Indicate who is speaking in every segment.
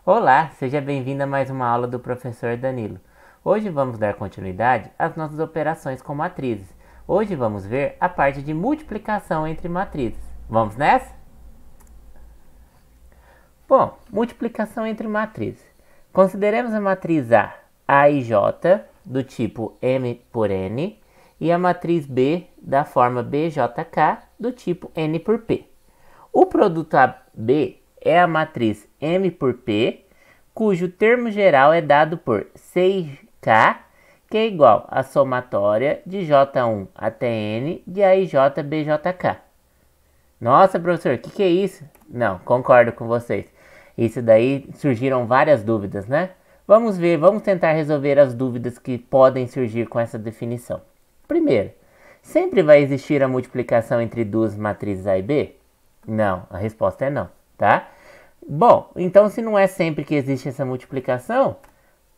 Speaker 1: Olá, seja bem-vindo a mais uma aula do professor Danilo. Hoje vamos dar continuidade às nossas operações com matrizes. Hoje vamos ver a parte de multiplicação entre matrizes. Vamos nessa? Bom, multiplicação entre matrizes. Consideremos a matriz A e J, do tipo M por N, e a matriz B, da forma BJK, do tipo N por P. O produto AB é a matriz M por P, cujo termo geral é dado por 6K, que é igual à somatória de J1 até N de A e J BJK. Nossa, professor, o que é isso? Não, concordo com vocês. Isso daí surgiram várias dúvidas, né? Vamos ver, vamos tentar resolver as dúvidas que podem surgir com essa definição. Primeiro, sempre vai existir a multiplicação entre duas matrizes A e B? Não, a resposta é não, tá? Bom, então se não é sempre que existe essa multiplicação,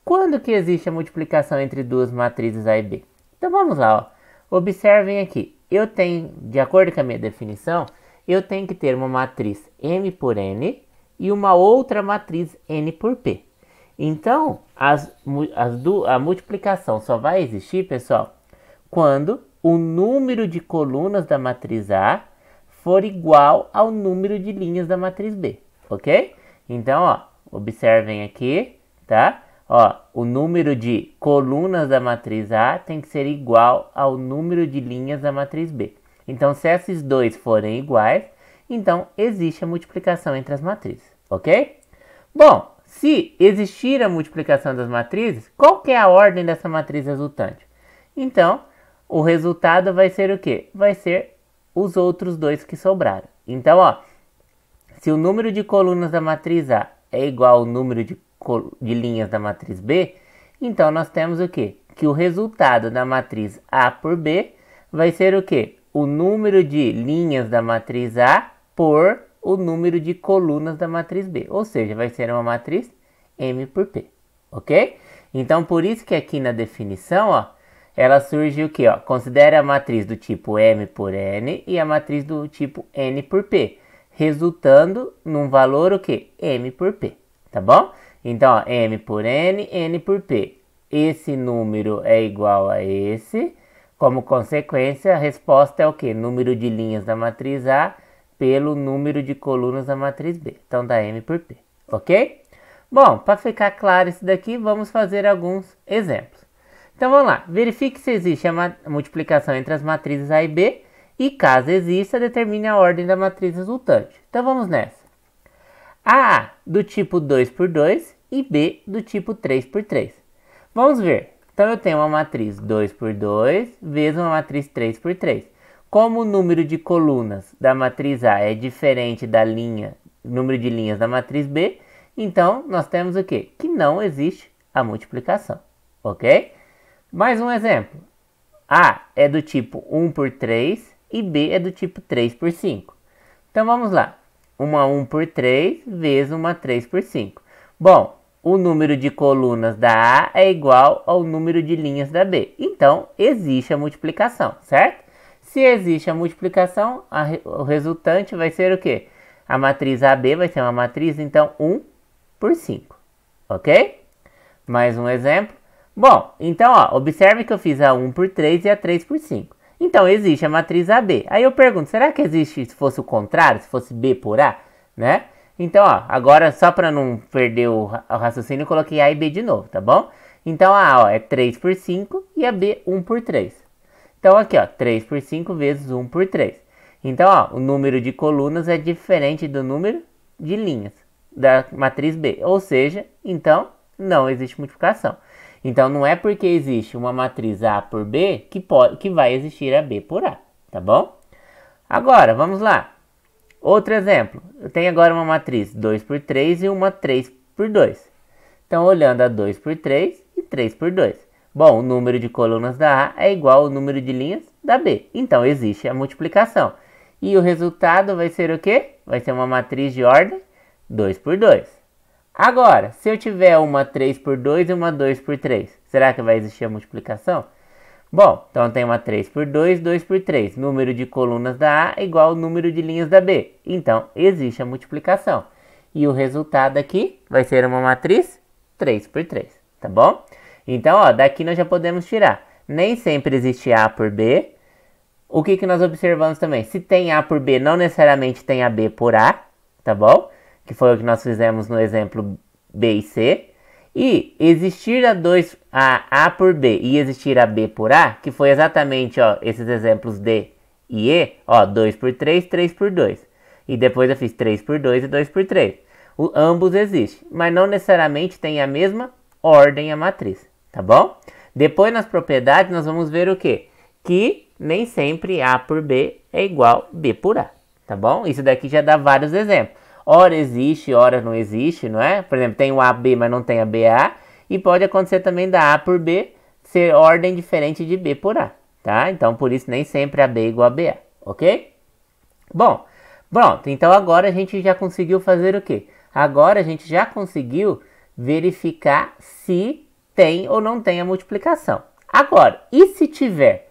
Speaker 1: quando que existe a multiplicação entre duas matrizes A e B? Então vamos lá, ó. Observem aqui. Eu tenho, de acordo com a minha definição, eu tenho que ter uma matriz M por N e uma outra matriz N por P. Então, a multiplicação só vai existir, pessoal, quando o número de colunas da matriz A for igual ao número de linhas da matriz B, ok? Então, ó, observem aqui, tá? Ó, o número de colunas da matriz A tem que ser igual ao número de linhas da matriz B. Então, se esses dois forem iguais, então existe a multiplicação entre as matrizes, ok? Bom, se existir a multiplicação das matrizes, qual que é a ordem dessa matriz resultante? Então, o resultado vai ser o quê? Vai ser os outros dois que sobraram. Então, ó, se o número de colunas da matriz A é igual ao número de linhas da matriz B, então nós temos o quê? Que o resultado da matriz A por B vai ser o quê? O número de linhas da matriz A por o número de colunas da matriz B. Ou seja, vai ser uma matriz M por P. Ok? Então, por isso que aqui na definição, ó, ela surge o que? Considere a matriz do tipo M por N e a matriz do tipo N por P, resultando num valor o que? M por P, tá bom? Então, ó, M por N, N por P. Esse número é igual a esse. Como consequência, a resposta é o que? Número de linhas da matriz A pelo número de colunas da matriz B. Então, dá M por P, ok? Bom, para ficar claro isso daqui, vamos fazer alguns exemplos. Então vamos lá, verifique se existe a multiplicação entre as matrizes A e B e caso exista, determine a ordem da matriz resultante. Então vamos nessa. A do tipo 2 por 2 e B do tipo 3 por 3. Vamos ver. Então eu tenho uma matriz 2 por 2 vezes uma matriz 3 por 3. Como o número de colunas da matriz A é diferente da número de linhas da matriz B, então nós temos o quê? Que não existe a multiplicação, ok? Mais um exemplo. A é do tipo 1 por 3 e B é do tipo 3 por 5. Então vamos lá. Uma 1 por 3 vezes uma 3 por 5. Bom, o número de colunas da A é igual ao número de linhas da B. Então, existe a multiplicação, certo? Se existe a multiplicação, o resultante vai ser o quê? A matriz AB vai ser uma matriz, então, 1 por 5. Ok? Mais um exemplo. Bom, então, ó, observe que eu fiz a 1 por 3 e a 3 por 5. Então, existe a matriz AB. Aí eu pergunto, será que existe se fosse o contrário, se fosse B por A, né? Então, ó, agora só para não perder o raciocínio, eu coloquei A e B de novo, tá bom? Então, a A, ó, é 3 por 5 e a B 1 por 3. Então, aqui, ó, 3 por 5 vezes 1 por 3. Então, ó, o número de colunas é diferente do número de linhas da matriz B. Ou seja, então, não existe multiplicação. Então, não é porque existe uma matriz A por B que vai existir a B por A, tá bom? Agora, vamos lá. Outro exemplo. Eu tenho agora uma matriz 2 por 3 e uma 3 por 2. Então, olhando a 2 por 3 e 3 por 2. Bom, o número de colunas da A é igual ao número de linhas da B. Então, existe a multiplicação. E o resultado vai ser o quê? Vai ser uma matriz de ordem 2 por 2. Agora, se eu tiver uma 3 por 2 e uma 2 por 3, será que vai existir a multiplicação? Bom, então tem uma 3 por 2, 2 por 3. Número de colunas da A é igual ao número de linhas da B. Então, existe a multiplicação. E o resultado aqui vai ser uma matriz 3 por 3, tá bom? Então, ó, daqui nós já podemos tirar. Nem sempre existe A por B. O que nós observamos também? Se tem A por B, não necessariamente tem a B por A, tá bom? Que foi o que nós fizemos no exemplo B e C. E existir a por B e existir a B por A, que foi exatamente, ó, esses exemplos D e E, ó, 2 por 3, 3 por 2. E depois eu fiz 3 por 2 e 2 por 3. Ambos existem, mas não necessariamente tem a mesma ordem a matriz, tá bom? Depois nas propriedades nós vamos ver o quê? Que nem sempre A por B é igual B por A, tá bom? Isso daqui já dá vários exemplos. Ora existe, ora não existe, não é? Por exemplo, tem o AB, mas não tem a BA. E pode acontecer também da A por B ser ordem diferente de B por A, tá? Então, por isso, nem sempre AB é igual a BA, ok? Bom, pronto. Então, agora a gente já conseguiu fazer o quê? Agora a gente já conseguiu verificar se tem ou não tem a multiplicação. Agora, e se tiver?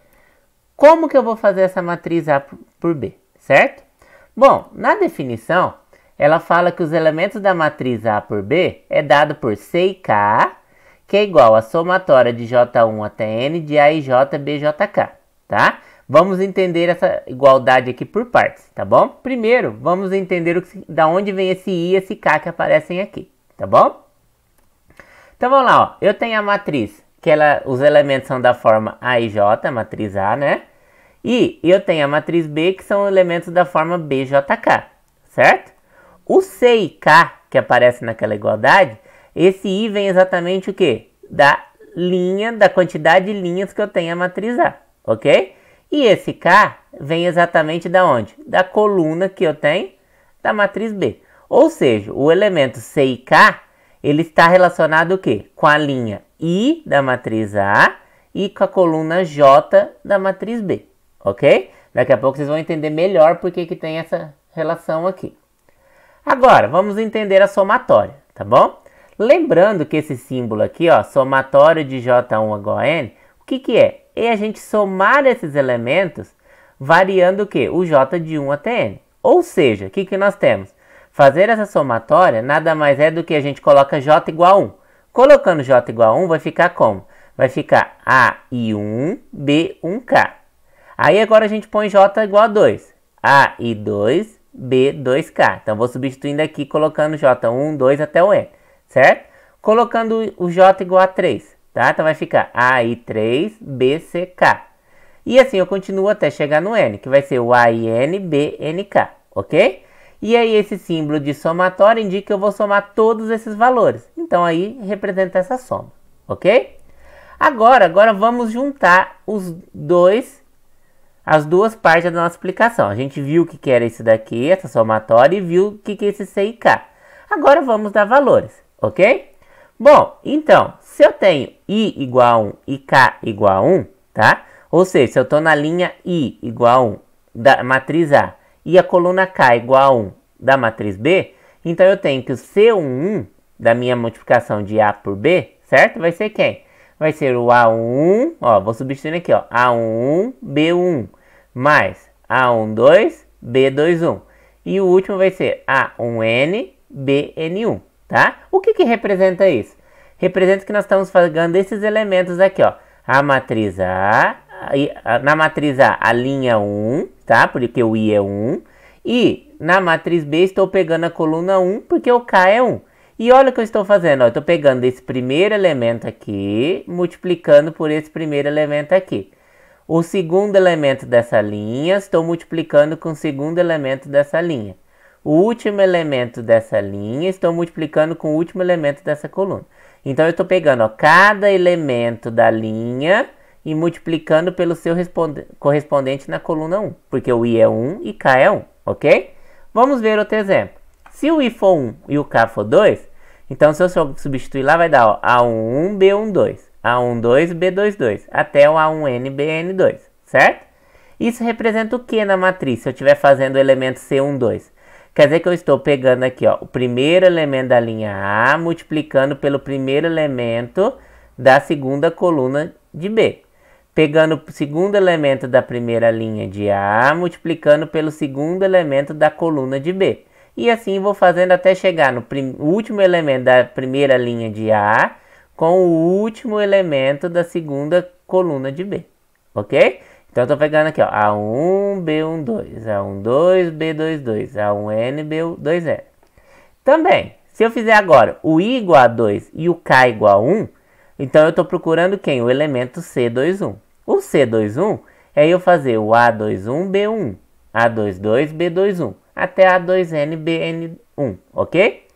Speaker 1: Como que eu vou fazer essa matriz A por B, certo? Bom, na definição, ela fala que os elementos da matriz A por B é dado por C e K, que é igual a somatória de J1 até N de A e J, B, J, K, tá? Vamos entender essa igualdade aqui por partes, tá bom? Primeiro, vamos entender da onde vem esse I e esse K que aparecem aqui, tá bom? Então vamos lá, ó. Eu tenho a matriz, que os elementos são da forma A e J, a matriz A, né? E eu tenho a matriz B, que são elementos da forma B, J, K, certo? O C e K, que aparece naquela igualdade, esse I vem exatamente o quê? Da quantidade de linhas que eu tenho a matriz A, ok? E esse K vem exatamente da onde? Da coluna que eu tenho da matriz B. Ou seja, o elemento C e K, ele está relacionado o quê? Com a linha I da matriz A e com a coluna J da matriz B, ok? Daqui a pouco vocês vão entender melhor por que tem essa relação aqui. Agora, vamos entender a somatória, tá bom? Lembrando que esse símbolo aqui, ó, somatório de J1 igual a N, o que é? É a gente somar esses elementos variando o quê? O J de 1 até N. Ou seja, o que nós temos? Fazer essa somatória nada mais é do que a gente coloca J igual a 1. Colocando J igual a 1 vai ficar como? Vai ficar A e 1, B 1K. Aí agora a gente põe J igual a 2. A e 2, B 2K. Então vou substituindo aqui colocando J 1, 2 até o N, certo? Colocando o J igual a 3. Tá? Então vai ficar A e 3, B, C, K. E assim eu continuo até chegar no N, que vai ser o A e N, B, N, K, ok? E aí esse símbolo de somatória indica que eu vou somar todos esses valores. Então aí representa essa soma, ok? Agora vamos juntar as duas partes da nossa explicação. A gente viu o que era isso daqui, essa somatória, e viu o que é esse C e K. Agora vamos dar valores, ok? Bom, então, se eu tenho I igual a 1 e K igual a 1, tá? Ou seja, se eu estou na linha I igual a 1 da matriz A e a coluna K igual a 1 da matriz B, então eu tenho que o C11 da minha multiplicação de A por B, certo? Vai ser quem? Vai ser o A11, ó, vou substituindo aqui, ó, A11, B11, mais A12, B21. E o último vai ser A1N, BN1. Tá? O que representa isso? Representa que nós estamos fazendo esses elementos aqui, ó. A matriz A, na matriz A, a linha 1, tá? Porque o I é 1. E na matriz B, estou pegando a coluna 1, porque o K é 1. E olha o que eu estou fazendo, ó. Eu estou pegando esse primeiro elemento aqui, multiplicando por esse primeiro elemento aqui. O segundo elemento dessa linha, estou multiplicando com o segundo elemento dessa linha. O último elemento dessa linha, estou multiplicando com o último elemento dessa coluna. Então, eu estou pegando, ó, cada elemento da linha e multiplicando pelo seu correspondente na coluna 1. Porque o I é 1 e K é 1, ok? Vamos ver outro exemplo. Se o I for 1 e o K for 2, então se eu substituir lá, vai dar, ó, A11, B12, A12, B22, até o A1N, BN2, certo? Isso representa o que na matriz, se eu estiver fazendo o elemento C12? Quer dizer que eu estou pegando aqui, ó, o primeiro elemento da linha A, multiplicando pelo primeiro elemento da segunda coluna de B. Pegando o segundo elemento da primeira linha de A, multiplicando pelo segundo elemento da coluna de B. E assim vou fazendo até chegar no último elemento da primeira linha de A com o último elemento da segunda coluna de B, ok? Então eu tô pegando aqui, ó, A1, B12, A12, B22, A1N, B2N. Também, se eu fizer agora o I igual a 2 e o K igual a 1, então eu estou procurando quem? O elemento C21. O C21 é eu fazer o A21, B1, A22, B21, até A2N, BN1, ok?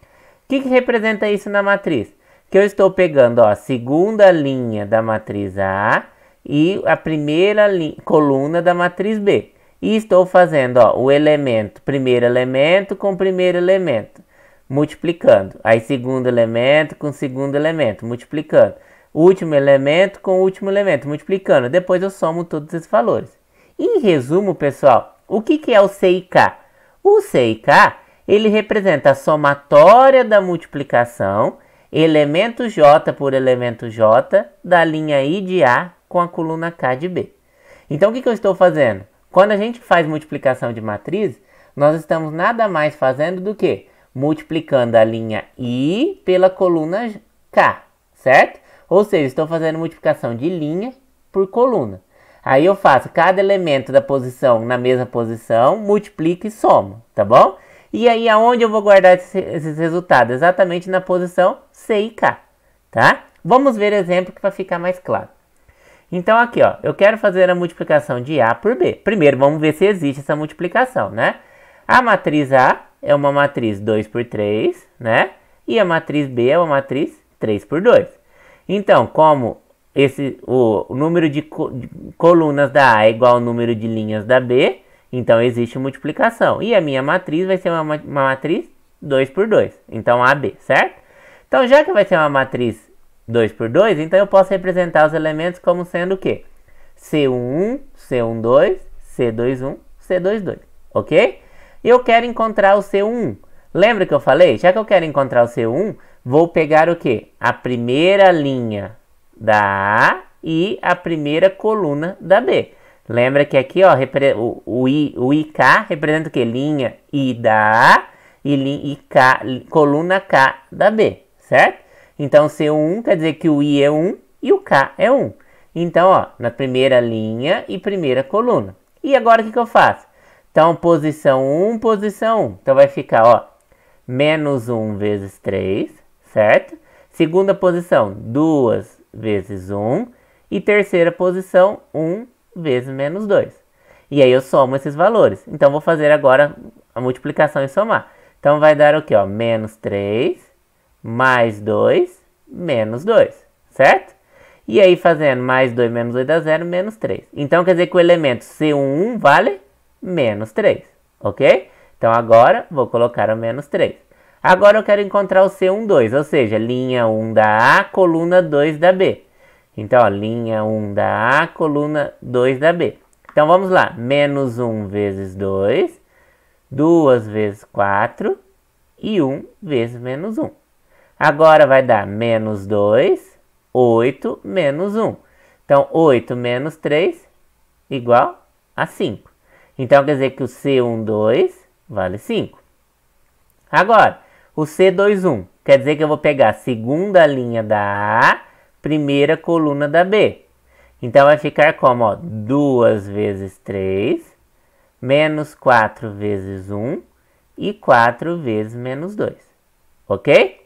Speaker 1: O que representa isso na matriz? Que eu estou pegando, ó, a segunda linha da matriz A e a primeira coluna da matriz B. E estou fazendo, ó, o elemento, primeiro elemento com primeiro elemento, multiplicando. Aí segundo elemento com segundo elemento, multiplicando. Último elemento com último elemento, multiplicando. Depois eu somo todos esses valores. Em resumo, pessoal, o que é o C e K? O C e K, ele representa a somatória da multiplicação, elemento J por elemento J, da linha I de A com a coluna K de B. Então, o que eu estou fazendo? Quando a gente faz multiplicação de matriz, nós estamos nada mais fazendo do que multiplicando a linha I pela coluna K, certo? Ou seja, estou fazendo multiplicação de linha por coluna. Aí eu faço cada elemento da posição na mesma posição, multiplico e somo, tá bom? E aí aonde eu vou guardar esses resultados? Exatamente na posição C e K, tá? Vamos ver exemplo para ficar mais claro. Então aqui, ó, eu quero fazer a multiplicação de A por B. Primeiro vamos ver se existe essa multiplicação, né? A matriz A é uma matriz 2 por 3, né? E a matriz B é uma matriz 3 por 2. Então, como o número de colunas da A é igual ao número de linhas da B, então existe multiplicação. E a minha matriz vai ser uma matriz 2 por 2. Então, AB, certo? Então, já que vai ser uma matriz 2 por 2, então eu posso representar os elementos como sendo o quê? C11, C12, C21, C22, ok? Eu quero encontrar o C11. Lembra que eu falei? Já que eu quero encontrar o C11, vou pegar o quê? A primeira linha da A e a primeira coluna da B. Lembra que aqui, ó, o IK representa o quê? Linha I da A e coluna K da B, certo? Então, C1 quer dizer que o I é 1 e o K é 1. Então, ó, na primeira linha e primeira coluna. E agora o que eu faço? Então, posição 1, posição 1. Então, vai ficar, ó, menos 1 vezes 3, certo? Segunda posição, 2 vezes 1. E terceira posição, 1 vezes menos 2. E aí eu somo esses valores. Então, vou fazer agora a multiplicação e somar. Então, vai dar o quê? Ó? Menos 3, mais 2, menos 2, certo? E aí, fazendo mais 2 menos 2 dá 0, menos 3. Então, quer dizer que o elemento C11 vale menos 3, ok? Então, agora, vou colocar o menos 3. Agora, eu quero encontrar o C12, ou seja, linha 1 da A, coluna 2 da B. Então, ó, linha 1 da A, coluna 2 da B. Então, vamos lá. Menos 1 vezes 2, 2 vezes 4 e 1 vezes menos 1. Agora, vai dar menos 2, 8 menos 1. Então, 8 menos 3 igual a 5. Então, quer dizer que o C12 vale 5. Agora, o C21 quer dizer que eu vou pegar a segunda linha da A, primeira coluna da B. Então, vai ficar como, ó, 2 vezes 3, menos 4 vezes 1 e 4 vezes menos 2. Ok?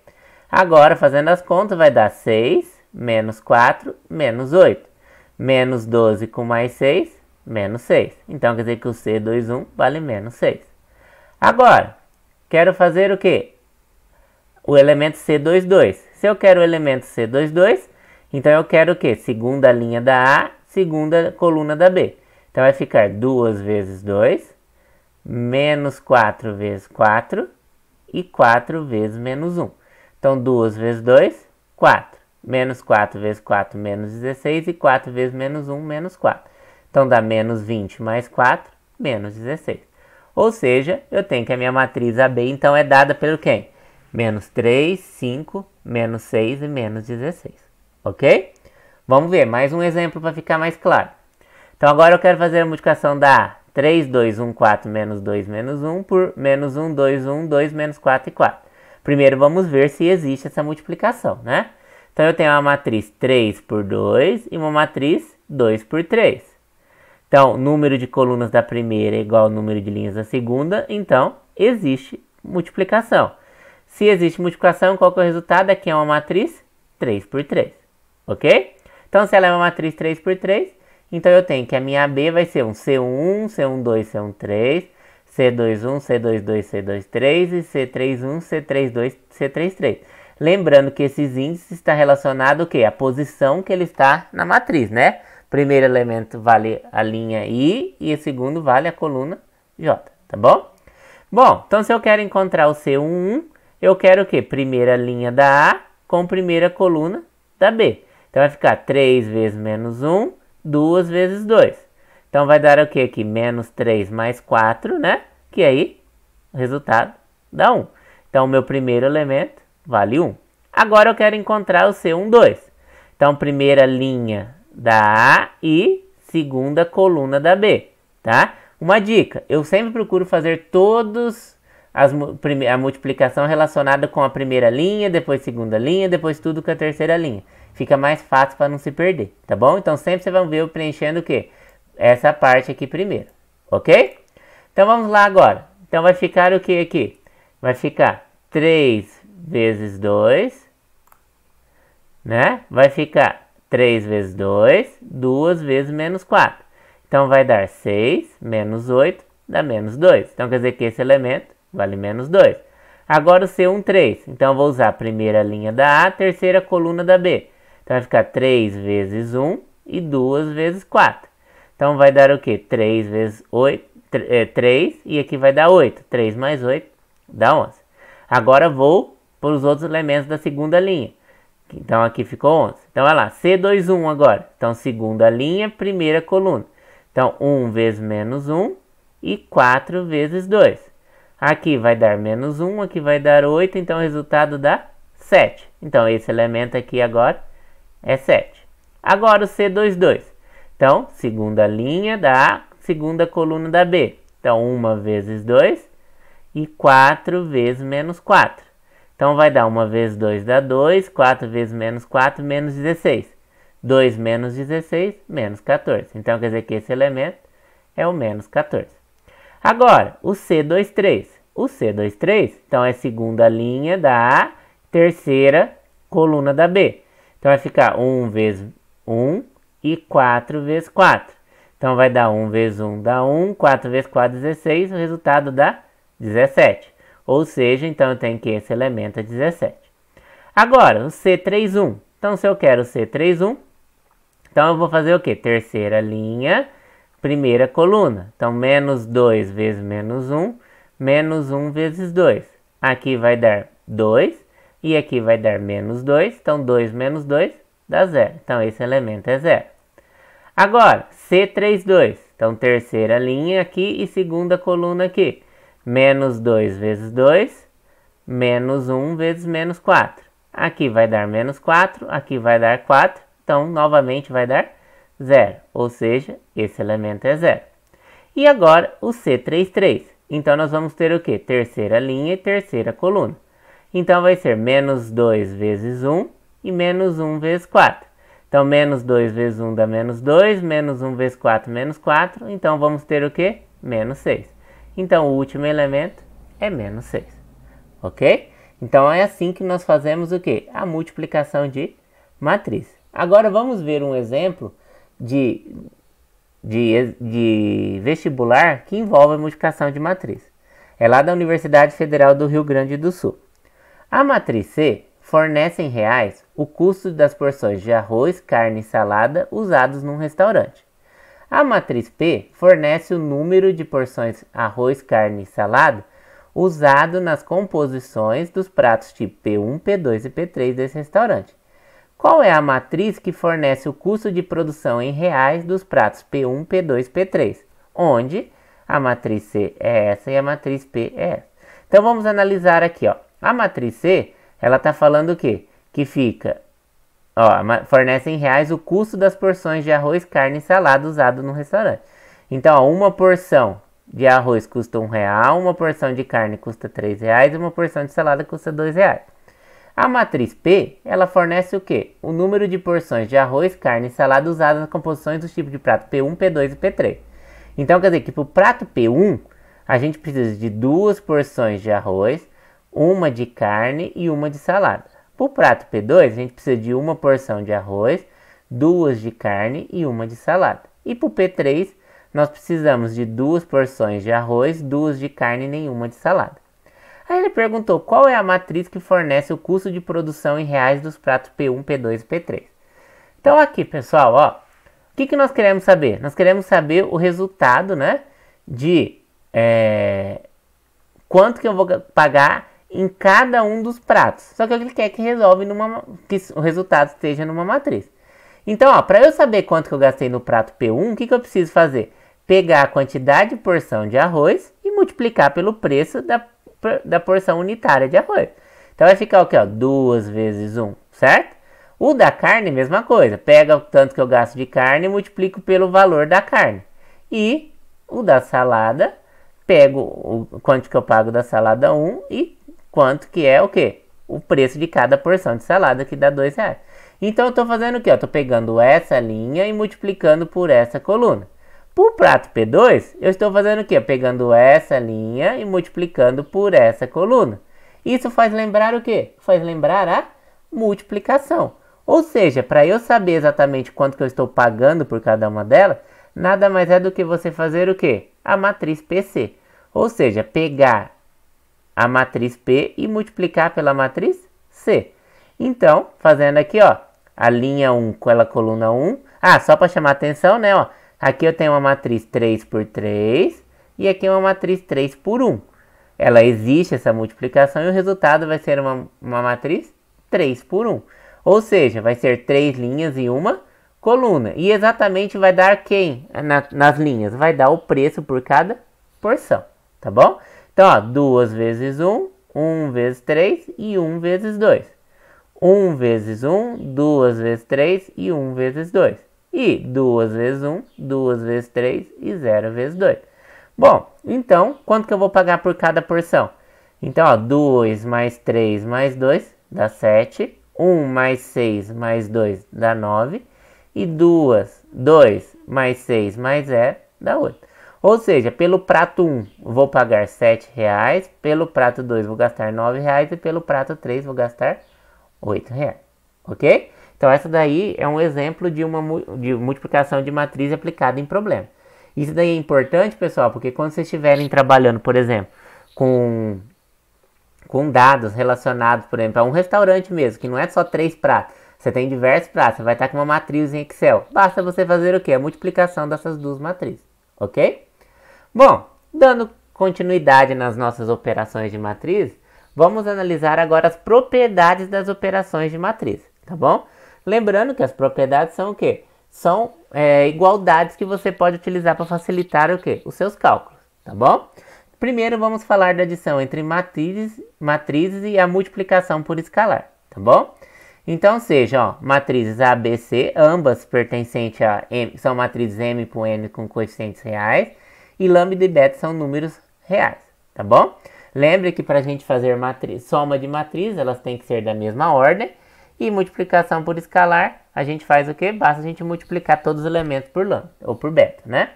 Speaker 1: Agora, fazendo as contas, vai dar 6, menos 4, menos 8. Menos 12 com mais 6, menos 6. Então, quer dizer que o C21 vale menos 6. Agora, quero fazer o quê? O elemento C22. Se eu quero o elemento C22, então eu quero o quê? Segunda linha da A, segunda coluna da B. Então vai ficar 2 vezes 2, menos 4 vezes 4 e 4 vezes menos 1. Então 2 vezes 2, 4. Menos 4 vezes 4, menos 16 e 4 vezes menos 1, menos 4. Então dá menos 20 mais 4, menos 16. Ou seja, eu tenho que a minha matriz AB então é dada pelo quem? Menos 3, 5, menos 6 e menos 16. Ok? Vamos ver mais um exemplo para ficar mais claro. Então agora eu quero fazer a multiplicação da A 3, 2, 1, 4, menos 2, menos 1, por menos 1, 2, 1, 2, menos 4 e 4. Primeiro vamos ver se existe essa multiplicação, né? Então eu tenho uma matriz 3 por 2 e uma matriz 2 por 3. Então, número de colunas da primeira é igual ao número de linhas da segunda, então existe multiplicação. Se existe multiplicação, qual que é o resultado? Aqui é uma matriz 3 por 3, ok? Então, se ela é uma matriz 3 por 3, então eu tenho que a minha AB vai ser um C11, C12, C13, C21, C22, C23 e C31, C32, C33. Lembrando que esses índices estão relacionados ao quê? A posição que ele está na matriz, né? Primeiro elemento vale a linha I e o segundo vale a coluna J, tá bom? Bom, então se eu quero encontrar o C11, eu quero o quê? Primeira linha da A com primeira coluna da B. Então vai ficar 3 vezes menos 1, 2 vezes 2. Então vai dar o que aqui? Menos 3 mais 4, né? Que aí o resultado dá 1. Então o meu primeiro elemento vale 1. Agora eu quero encontrar o C12. Então primeira linha da A e segunda coluna da B, tá? Uma dica, eu sempre procuro fazer todos a multiplicação relacionada com a primeira linha, depois segunda linha, depois tudo com a terceira linha. Fica mais fácil para não se perder, tá bom? Então sempre você vai ver eu preenchendo o quê? Essa parte aqui primeiro, ok? Então vamos lá agora. Então vai ficar o que aqui? Vai ficar 3 vezes 2, né? Vai ficar 3 vezes 2, 2 vezes menos 4. Então vai dar 6 menos 8 dá menos 2. Então quer dizer que esse elemento vale menos 2. Agora o C13. Então eu vou usar a primeira linha da A, terceira coluna da B. Então vai ficar 3 vezes 1 e 2 vezes 4. Então vai dar o que? 3 vezes 8, 3 e aqui vai dar 8. 3 mais 8 dá 11. Agora vou para os outros elementos da segunda linha. Então aqui ficou 11. Então olha lá, C21 agora. Então segunda linha, primeira coluna. Então 1 vezes menos 1 e 4 vezes 2. Aqui vai dar menos 1, aqui vai dar 8, então o resultado dá 7. Então esse elemento aqui agora é 7. Agora o C22. Então segunda linha da A, segunda coluna da B. Então 1 vezes 2 e 4 vezes menos 4. Então vai dar 1 vezes 2 dá 2, 4 vezes menos 4, menos 16. 2 menos 16, menos 14. Então quer dizer que esse elemento é o menos 14. Agora, o C23. O C23, então é segunda linha da A, terceira coluna da B. Então vai ficar 1 vezes 1 e 4 vezes 4. Então vai dar 1 vezes 1 dá 1, 4 vezes 4, 16, o resultado dá 17. Ou seja, então eu tenho que esse elemento é 17. Agora, o C31. Então se eu quero o C31, então eu vou fazer o quê? Terceira linha, primeira coluna. Então menos 2 vezes menos 1, menos 1 vezes 2. Aqui vai dar 2 e aqui vai dar menos 2. Então 2 menos 2 dá 0. Então esse elemento é 0. Agora, C32. Então terceira linha aqui e segunda coluna aqui. Menos 2 vezes 2, menos 1 vezes menos 4. Aqui vai dar menos 4, aqui vai dar 4. Então novamente vai dar 0. Ou seja, esse elemento é 0. E agora o C33. Então nós vamos ter o que? Terceira linha e terceira coluna. Então vai ser menos 2 vezes 1 e menos 1 vezes 4. Então menos 2 vezes 1 dá menos 2, menos 1 vezes 4, menos 4. Então vamos ter o que? Menos 6. Então o último elemento é menos 6. Ok? Então é assim que nós fazemos o que? A multiplicação de matriz. Agora vamos ver um exemplo de vestibular que envolve a multiplicação de matriz. É lá da Universidade Federal do Rio Grande do Sul. A matriz C fornece em reais o custo das porções de arroz, carne e salada usados num restaurante. A matriz P fornece o número de porções arroz, carne e salada usado nas composições dos pratos tipo P1, P2 e P3 desse restaurante. Qual é a matriz que fornece o custo de produção em reais dos pratos P1, P2 e P3? Onde a matriz C é essa e a matriz P é essa. Então vamos analisar aqui, ó. A matriz C, ela está falando o quê? Que fica, ó, fornece em reais o custo das porções de arroz, carne e salada usado no restaurante. Então, ó, uma porção de arroz custa R$1, uma porção de carne custa R$3 e uma porção de salada custa R$2. A matriz P, ela fornece o quê? O número de porções de arroz, carne e salada usadas nas composições dos tipos de prato P1, P2 e P3. Então, quer dizer que para o prato P1, a gente precisa de 2 porções de arroz, uma de carne e uma de salada. Para o prato P2, a gente precisa de uma porção de arroz, 2 de carne e uma de salada. E para o P3, nós precisamos de 2 porções de arroz, 2 de carne e nenhuma de salada. Aí ele perguntou qual é a matriz que fornece o custo de produção em reais dos pratos P1, P2 e P3. Então aqui, pessoal, ó, o que nós queremos saber? Nós queremos saber o resultado, né, de quanto que eu vou pagar em cada um dos pratos. Só que ele quer que o resultado esteja numa matriz. Então, ó, para eu saber quanto que eu gastei no prato P1, o que eu preciso fazer? Pegar a quantidade de porção de arroz e multiplicar pelo preço da porção unitária de arroz. Então vai ficar o quê? 2 vezes 1, certo? O da carne, mesma coisa. Pega o tanto que eu gasto de carne e multiplico pelo valor da carne. E o da salada, pego o quanto que eu pago da salada 1 e quanto que é o quê? O preço de cada porção de salada, que dá R$2. Então eu estou fazendo o quê? Eu estou pegando essa linha e multiplicando por essa coluna. Para o prato P2, eu estou fazendo o quê? Pegando essa linha e multiplicando por essa coluna. Isso faz lembrar o quê? Faz lembrar a multiplicação. Ou seja, para eu saber exatamente quanto que eu estou pagando por cada uma delas, nada mais é do que você fazer o quê? A matriz PC. Ou seja, pegar a matriz P e multiplicar pela matriz C. Então, fazendo aqui, ó, a linha 1 com a coluna 1. Ah, só para chamar atenção, né, ó. Aqui eu tenho uma matriz 3 por 3 e aqui uma matriz 3 por 1. Ela existe, essa multiplicação, e o resultado vai ser uma matriz 3 por 1. Ou seja, vai ser 3 linhas e uma coluna. E exatamente vai dar quem nas linhas? Vai dar o preço por cada porção, tá bom? Então, ó, 2 vezes 1, 1 vezes 3 e 1 vezes 2. 1 vezes 1, 2 vezes 3 e 1 vezes 2. E 2 vezes 1, 2 vezes 3 e 0 vezes 2. Bom, então, quanto que eu vou pagar por cada porção? Então, ó, 2 mais 3 mais 2 dá 7. 1 mais 6 mais 2 dá 9. E 2 mais 6 mais 0 dá 8. Ou seja, pelo prato 1 vou pagar R$7. Pelo prato 2 vou gastar R$9. E pelo prato 3 vou gastar R$8. Ok? Então, essa daí é um exemplo de multiplicação de matriz aplicada em problema. Isso daí é importante, pessoal, porque quando vocês estiverem trabalhando, por exemplo, com dados relacionados, por exemplo, a um restaurante mesmo, que não é só 3 pratos, você tem diversos pratos, você vai estar com uma matriz em Excel. Basta você fazer o quê? A multiplicação dessas duas matrizes, ok? Bom, dando continuidade nas nossas operações de matriz, vamos analisar agora as propriedades das operações de matriz, tá bom? Lembrando que as propriedades são o quê? São igualdades que você pode utilizar para facilitar o quê? Os seus cálculos, tá bom? Primeiro vamos falar da adição entre matrizes e a multiplicação por escalar, tá bom? Então seja, ó, matrizes A, B, C, ambas pertencentes a M, são matrizes M por N com coeficientes reais, e lambda e beta são números reais, tá bom? Lembre que para a gente fazer soma de matriz, elas têm que ser da mesma ordem. E multiplicação por escalar, a gente faz o quê? Basta a gente multiplicar todos os elementos por lambda, ou por beta, né?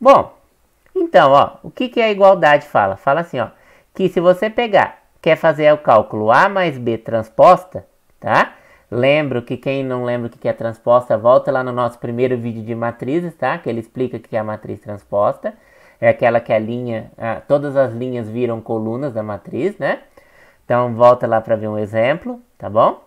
Speaker 1: Bom, então, ó, o que a igualdade fala? Fala assim, ó, que se você quer fazer o cálculo A mais B transposta, tá? Lembro que quem não lembra o que é transposta, volta lá no nosso primeiro vídeo de matrizes, tá? Que ele explica o que é a matriz transposta. É aquela que todas as linhas viram colunas da matriz, né? Então, volta lá para ver um exemplo, tá bom?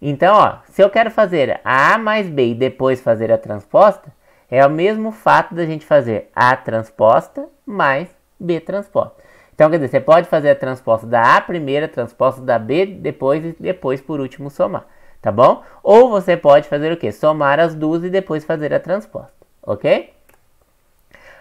Speaker 1: Então, ó, se eu quero fazer A mais B e depois fazer a transposta, é o mesmo fato da gente fazer A transposta mais B transposta. Então, quer dizer, você pode fazer a transposta da A primeiro, a transposta da B depois e depois, por último, somar, tá bom? Ou você pode fazer o quê? Somar as duas e depois fazer a transposta, ok?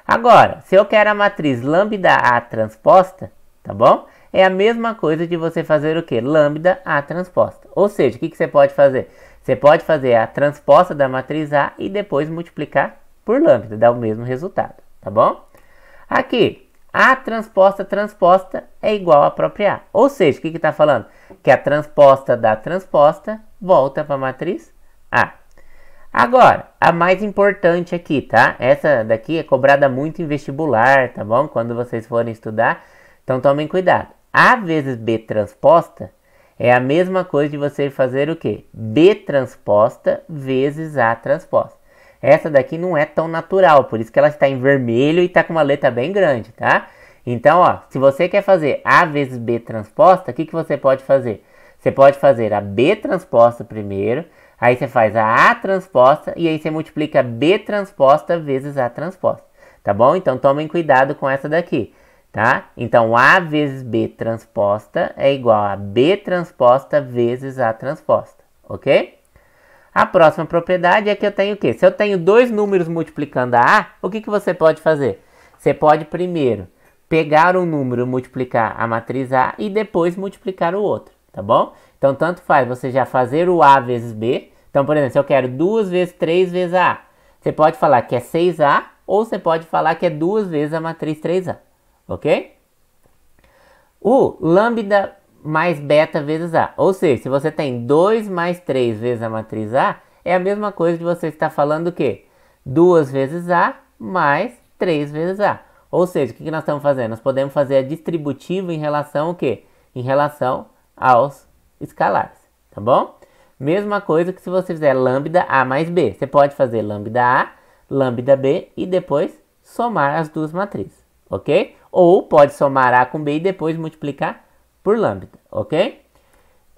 Speaker 1: Agora, se eu quero a matriz lambda A transposta, tá bom? É a mesma coisa de você fazer o quê? Lambda A transposta. Ou seja, o que você pode fazer? Você pode fazer a transposta da matriz A e depois multiplicar por lambda, dá o mesmo resultado, tá bom? Aqui, A transposta é igual à própria A. Ou seja, o que está falando? Que a transposta da transposta volta para a matriz A. Agora, a mais importante aqui, tá? Essa daqui é cobrada muito em vestibular, tá bom? Quando vocês forem estudar, então tomem cuidado. A vezes B transposta é a mesma coisa de você fazer o quê? B transposta vezes A transposta. Essa daqui não é tão natural, por isso que ela está em vermelho e está com uma letra bem grande, tá? Então, ó, se você quer fazer A vezes B transposta, o que você pode fazer? Você pode fazer a B transposta primeiro, aí você faz a A transposta e aí você multiplica B transposta vezes A transposta, tá bom? Então tomem cuidado com essa daqui, tá? Então A vezes B transposta é igual a B transposta vezes A transposta, ok? A próxima propriedade é que eu tenho o quê? Se eu tenho dois números multiplicando a A, o que você pode fazer? Você pode primeiro pegar um número, multiplicar a matriz A e depois multiplicar o outro, tá bom? Então, tanto faz você já fazer o A vezes B. Então, por exemplo, se eu quero 2 vezes 3 vezes A, você pode falar que é 6A ou você pode falar que é 2 vezes a matriz 3A, ok? O lambda mais beta vezes A, ou seja, se você tem 2 mais 3 vezes a matriz A, é a mesma coisa de você estar falando o quê? 2 vezes A mais 3 vezes A. Ou seja, o que nós estamos fazendo? Nós podemos fazer a distributiva em relação ao quê? Em relação aos escalares, tá bom? Mesma coisa que se você fizer lambda A mais B. Você pode fazer lambda A, lambda B e depois somar as duas matrizes, ok? Ou pode somar A com B e depois multiplicar por lambda, ok?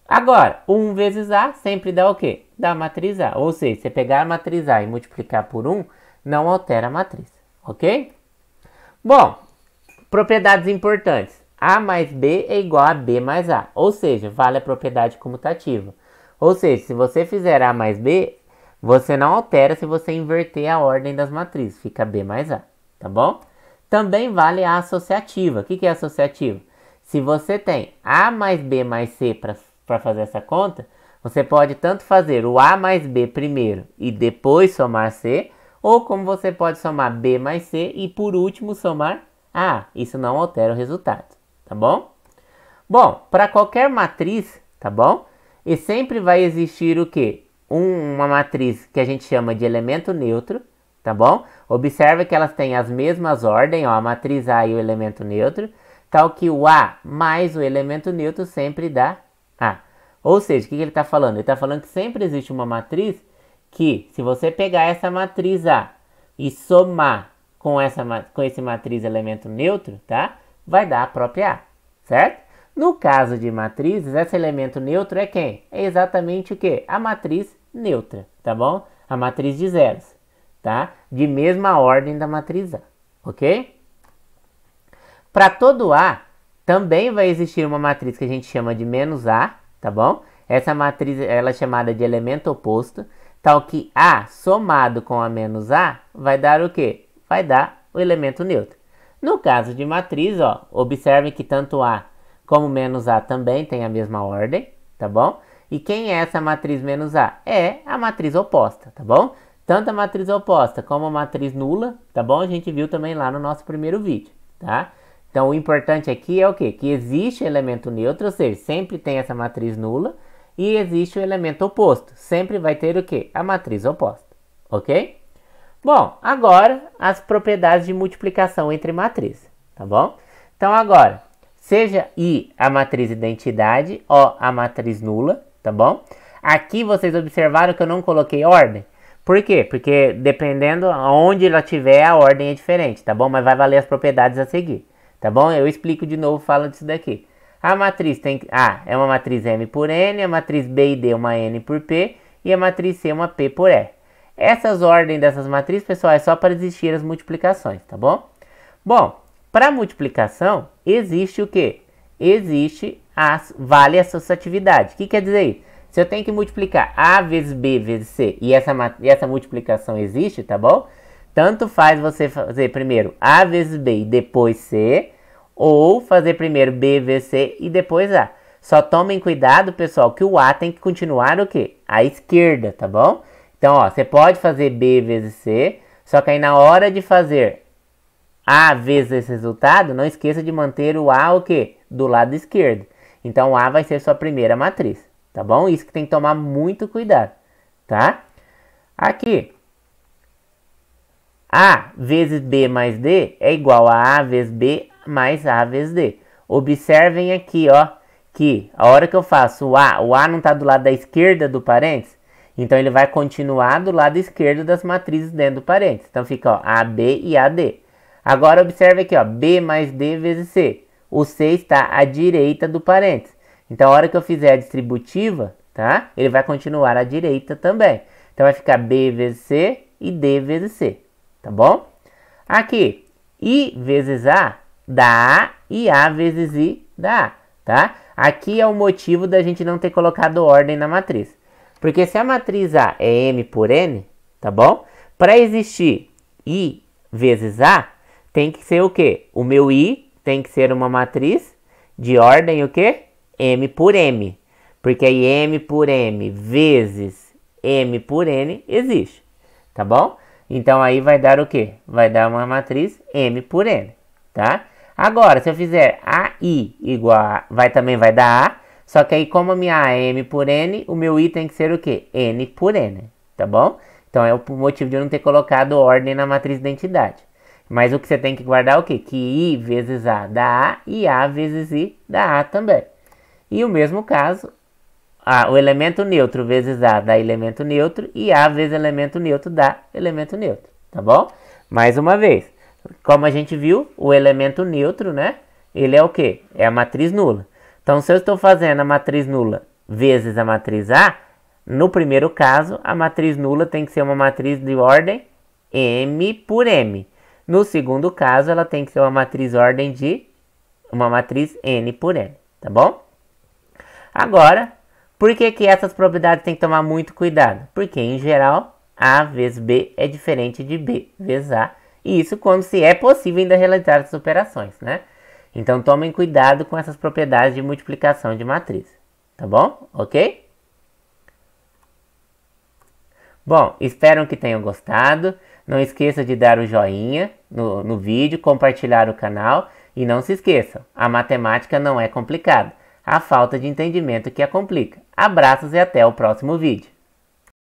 Speaker 1: Agora, 1 vezes A sempre dá o quê? Dá a matriz A. Ou seja, você pegar a matriz A e multiplicar por 1, não altera a matriz, ok? Bom, propriedades importantes. A mais B é igual a B mais A. Ou seja, vale a propriedade comutativa. Ou seja, se você fizer A mais B, você não altera se você inverter a ordem das matrizes. Fica B mais A, tá bom? Também vale a associativa. O que é associativa? Se você tem A mais B mais C para fazer essa conta, você pode tanto fazer o A mais B primeiro e depois somar C, ou como você pode somar B mais C e por último somar A. Isso não altera o resultado, tá bom? Bom, para qualquer matriz, tá bom? E sempre vai existir o quê? Uma matriz que a gente chama de elemento neutro, tá bom? Observa que elas têm as mesmas ordens, ó, a matriz A e o elemento neutro, tal que o A mais o elemento neutro sempre dá A. Ou seja, o que ele está falando? Ele está falando que sempre existe uma matriz que, se você pegar essa matriz A e somar com esse matriz elemento neutro, tá? Vai dar a própria A, certo? No caso de matrizes, esse elemento neutro é quem? É exatamente o quê? A matriz neutra, tá bom? A matriz de zeros, tá? De mesma ordem da matriz A, ok? Para todo A, também vai existir uma matriz que a gente chama de menos A, tá bom? Essa matriz ela é chamada de elemento oposto, tal que A somado com a menos A vai dar o quê? Vai dar o elemento neutro. No caso de matriz, ó, observe que tanto A como menos A também tem a mesma ordem, tá bom? E quem é essa matriz menos A? É a matriz oposta, tá bom? Tanto a matriz oposta como a matriz nula, tá bom? A gente viu também lá no nosso primeiro vídeo, tá? Então, o importante aqui é o quê? Que existe elemento neutro, ou seja, sempre tem essa matriz nula, e existe o elemento oposto. Sempre vai ter o quê? A matriz oposta, ok? Bom, agora as propriedades de multiplicação entre matrizes, tá bom? Então, agora, seja I a matriz identidade, O a matriz nula, tá bom? Aqui vocês observaram que eu não coloquei ordem. Por quê? Porque dependendo onde ela tiver, a ordem é diferente, tá bom? Mas vai valer as propriedades a seguir. Tá bom? Eu explico de novo falando disso daqui. A matriz tem A é uma matriz M por N, a matriz B e D uma N por P e a matriz C uma P por E. Essas ordens dessas matrizes, pessoal, é só para existir as multiplicações, tá bom? Bom, para multiplicação existe o quê? Existe vale associatividade. O que quer dizer isso? Se eu tenho que multiplicar A vezes B vezes C e essa multiplicação existe, tá bom? Tanto faz você fazer primeiro A vezes B e depois C, ou fazer primeiro B vezes C e depois A. Só tomem cuidado, pessoal, que o A tem que continuar o quê? À esquerda, tá bom? Então, ó, você pode fazer B vezes C, só que aí na hora de fazer A vezes esse resultado, não esqueça de manter o A o quê? Do lado esquerdo. Então, A vai ser sua primeira matriz, tá bom? Isso que tem que tomar muito cuidado, tá? Aqui, A vezes B mais D é igual a A vezes B mais A vezes D. Observem aqui, ó, que a hora que eu faço o A não está do lado da esquerda do parênteses, então ele vai continuar do lado esquerdo das matrizes dentro do parênteses. Então fica, ó, AB e AD. Agora observe aqui, ó, B mais D vezes C. O C está à direita do parênteses. Então a hora que eu fizer a distributiva, tá? Ele vai continuar à direita também. Então vai ficar B vezes C e D vezes C, tá bom? Aqui, I vezes A dá A e A vezes I dá A, tá? Aqui é o motivo da gente não ter colocado ordem na matriz. Porque se a matriz A é M por N, tá bom? Para existir I vezes A, tem que ser o quê? O meu I tem que ser uma matriz de ordem o quê? M por M. Porque aí M por M vezes M por N existe, tá bom? Então aí vai dar o quê? Vai dar uma matriz M por N, tá? Agora, se eu fizer AI igual a... também vai dar A, só que aí como a minha A é M por N, o meu I tem que ser o quê? N por N, tá bom? Então é o motivo de eu não ter colocado ordem na matriz de identidade. Mas o que você tem que guardar é o quê? Que I vezes A dá A e A vezes I dá A também. E o mesmo caso, o elemento neutro vezes A dá elemento neutro e A vezes elemento neutro dá elemento neutro, tá bom? Mais uma vez, como a gente viu, o elemento neutro, né? Ele é o quê? É a matriz nula. Então, se eu estou fazendo a matriz nula vezes a matriz A, no primeiro caso, a matriz nula tem que ser uma matriz de ordem M por M. No segundo caso, ela tem que ser uma matriz ordem de uma matriz N por N, tá bom? Agora, por que essas propriedades tem que tomar muito cuidado? Porque, em geral, A vezes B é diferente de B vezes A. E isso quando se é possível ainda realizar essas operações, né? Então, tomem cuidado com essas propriedades de multiplicação de matriz, tá bom? Ok? Bom, espero que tenham gostado. Não esqueça de dar o joinha no vídeo, compartilhar o canal e não se esqueçam, a matemática não é complicada. A falta de entendimento que a complica. Abraços e até o próximo vídeo.